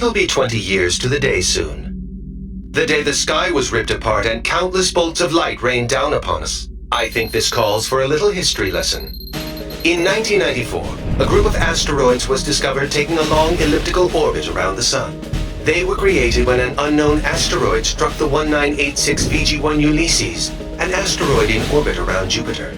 It'll be 20 years to the day soon. The day the sky was ripped apart and countless bolts of light rained down upon us. I think this calls for a little history lesson. In 1994, a group of asteroids was discovered taking a long elliptical orbit around the Sun. They were created when an unknown asteroid struck the 1986 VG-1 Ulysses, an asteroid in orbit around Jupiter.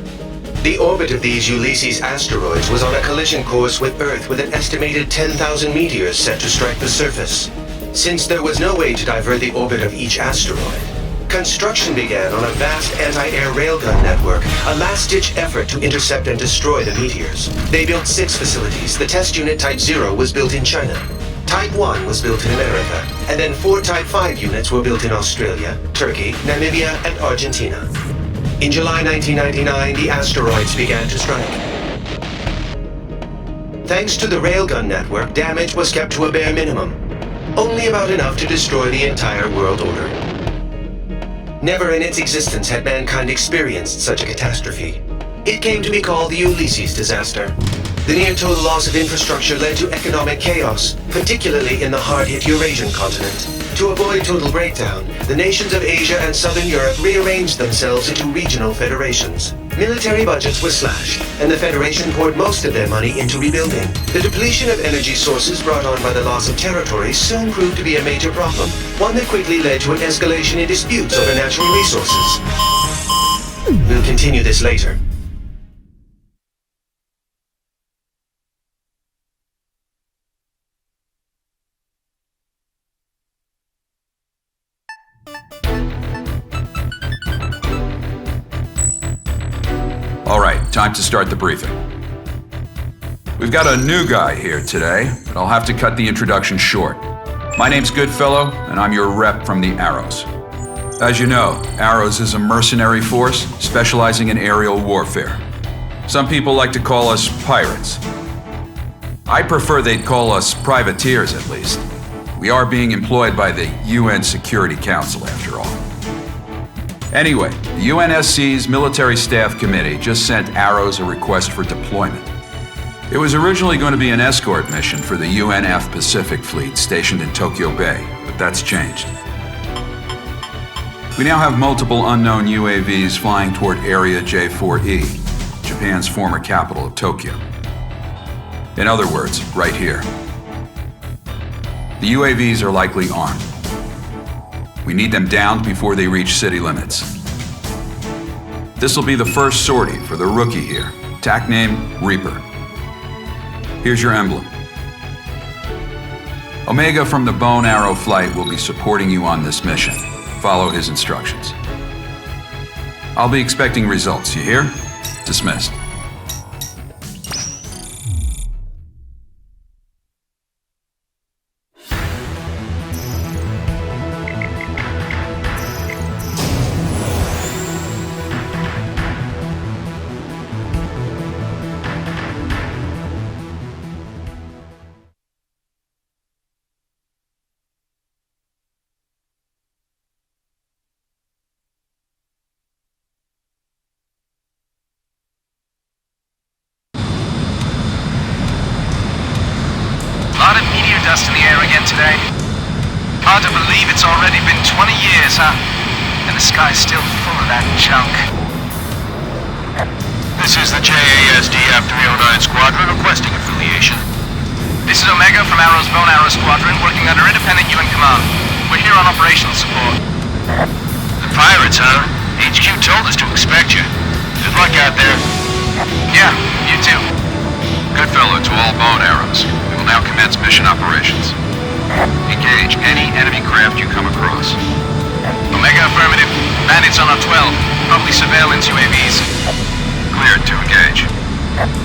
The orbit of these Ulysses asteroids was on a collision course with Earth with an estimated 10,000 meteors set to strike the surface. Since there was no way to divert the orbit of each asteroid, construction began on a vast anti-air railgun network, a last-ditch effort to intercept and destroy the meteors. They built 6 facilities. The test unit Type 0 was built in China. Type 1 was built in America, and then 4 Type 5 units were built in Australia, Turkey, Namibia, and Argentina. In July 1999, the asteroids began to strike. Thanks to the railgun network, damage was kept to a bare minimum, only about enough to destroy the entire world order. Never in its existence had mankind experienced such a catastrophe. It came to be called the Ulysses disaster. The near-total loss of infrastructure led to economic chaos, particularly in the hard-hit Eurasian continent. To avoid total breakdown, the nations of Asia and Southern Europe rearranged themselves into regional federations. Military budgets were slashed, and the Federation poured most of their money into rebuilding. The depletion of energy sources brought on by the loss of territory soon proved to be a major problem, one that quickly led to an escalation in disputes over natural resources. We'll continue this later. All right, time to start the briefing. We've got a new guy here today, but I'll have to cut the introduction short. My name's Goodfellow, and I'm your rep from the Arrows. As you know, Arrows is a mercenary force specializing in aerial warfare. Some people like to call us pirates. I prefer they'd call us privateers, at least. We are being employed by the UN Security Council, after all. Anyway, the UNSC's Military Staff Committee just sent Arrows a request for deployment. It was originally going to be an escort mission for the UNF Pacific Fleet stationed in Tokyo Bay, but that's changed. We now have multiple unknown UAVs flying toward Area J4E, Japan's former capital of Tokyo. In other words, right here. The UAVs are likely armed. We need them downed before they reach city limits. This will be the first sortie for the rookie here, TAC name Reaper. Here's your emblem. Omega from the Bone Arrow Flight will be supporting you on this mission. Follow his instructions. I'll be expecting results, you hear? Dismissed. Dust in the air again today. Hard to believe it's already been 20 years, huh? And the sky's still full of that junk. This is the JASDF 309 Squadron requesting affiliation. This is Omega from Arrow's Bone Arrow Squadron, working under independent UN command. We're here on operational support. The pirates, huh? HQ told us to expect you. Good luck out there. Yeah, you too. Goodfellow to all Bone Arrows. We will now commence mission operations. Engage any enemy craft you come across. Omega affirmative. Bandits on our 12. Probably surveillance UAVs. Cleared to engage.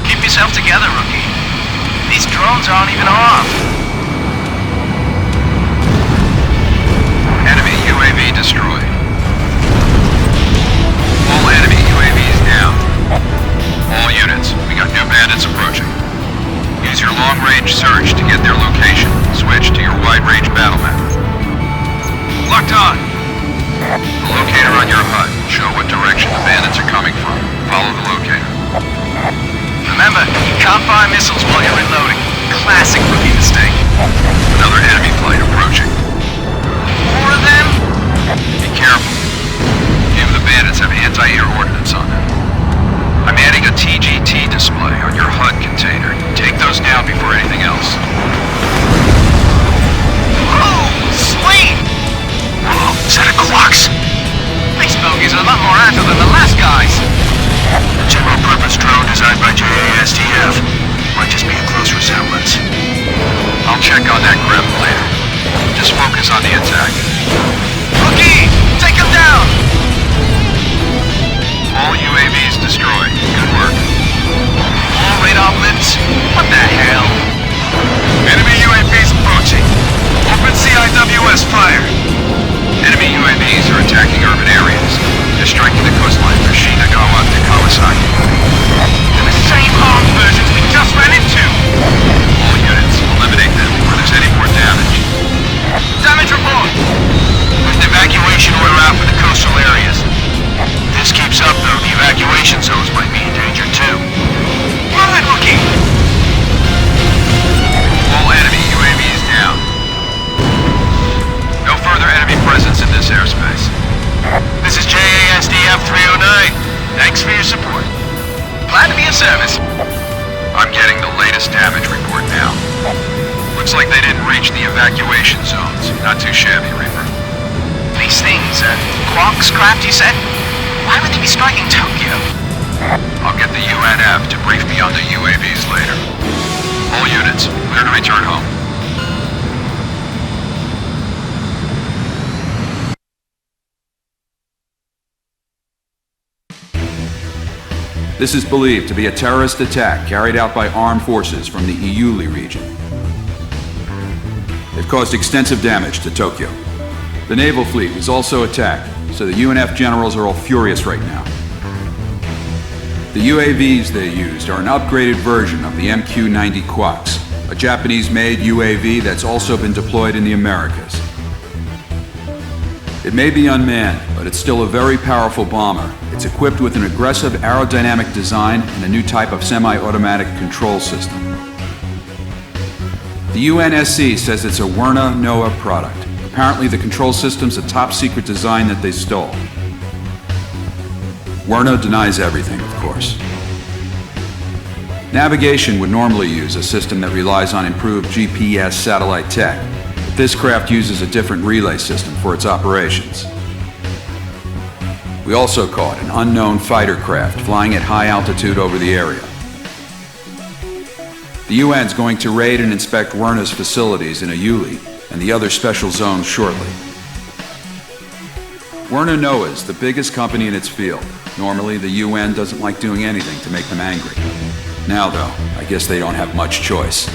Keep yourself together, rookie. These drones aren't even armed. Enemy UAV destroyed. All enemy UAVs down. All units, we got new bandits approaching. Use your long-range search to get their location. Switch to your wide-range battle map. Locked on! The locator on your HUD will show what direction the bandits are coming from. Follow the locator. Remember, you can't fire missiles while you're reloading. Classic rookie mistake. Another enemy flight autonomous drone designed by JASDF. Might just be a close resemblance. I'll check on that grip later. Just focus on the attack. Rookie! Take him down! All UAVs destroyed. Good work. All radar blips? What the hell? Enemy UAVs approaching. Open CIWS fire. Enemy UAVs are attacking urban areas. They're striking the coastline from Shinagawa to Kawasaki. They're the same armed versions we just ran into! All units, eliminate them before there's any more damage. Damage report! With an evacuation order out for the coastal areas. If this keeps up, though, the evacuation zones might be in danger, too. Move it, Rookie! All enemy UAVs down. No further enemy presence in this airspace. This is JASDF 309. Thanks for your support. Glad to be of service. I'm getting the latest damage report now. Looks like they didn't reach the evacuation zones. Not too shabby, Reaper. These things, Quark's craft, you said? Why would they be striking Tokyo? I'll get the UNF to brief me on the UAVs later. All units, clear to return home. This is believed to be a terrorist attack carried out by armed forces from the Iuli region. They've caused extensive damage to Tokyo. The naval fleet was also attacked, so the UNF generals are all furious right now. The UAVs they used are an upgraded version of the MQ-90 Quaks, a Japanese-made UAV that's also been deployed in the Americas. It may be unmanned, but it's still a very powerful bomber. It's equipped with an aggressive aerodynamic design and a new type of semi-automatic control system. The UNSC says it's a Werner NOAA product. Apparently the control system's a top-secret design that they stole. Werner denies everything, of course. Navigation would normally use a system that relies on improved GPS satellite tech. This craft uses a different relay system for its operations. We also caught an unknown fighter craft flying at high altitude over the area. The UN's going to raid and inspect Werner's facilities in Iuli and the other special zones shortly. Werner NOAA is the biggest company in its field. Normally, the UN doesn't like doing anything to make them angry. Now, though, I guess they don't have much choice.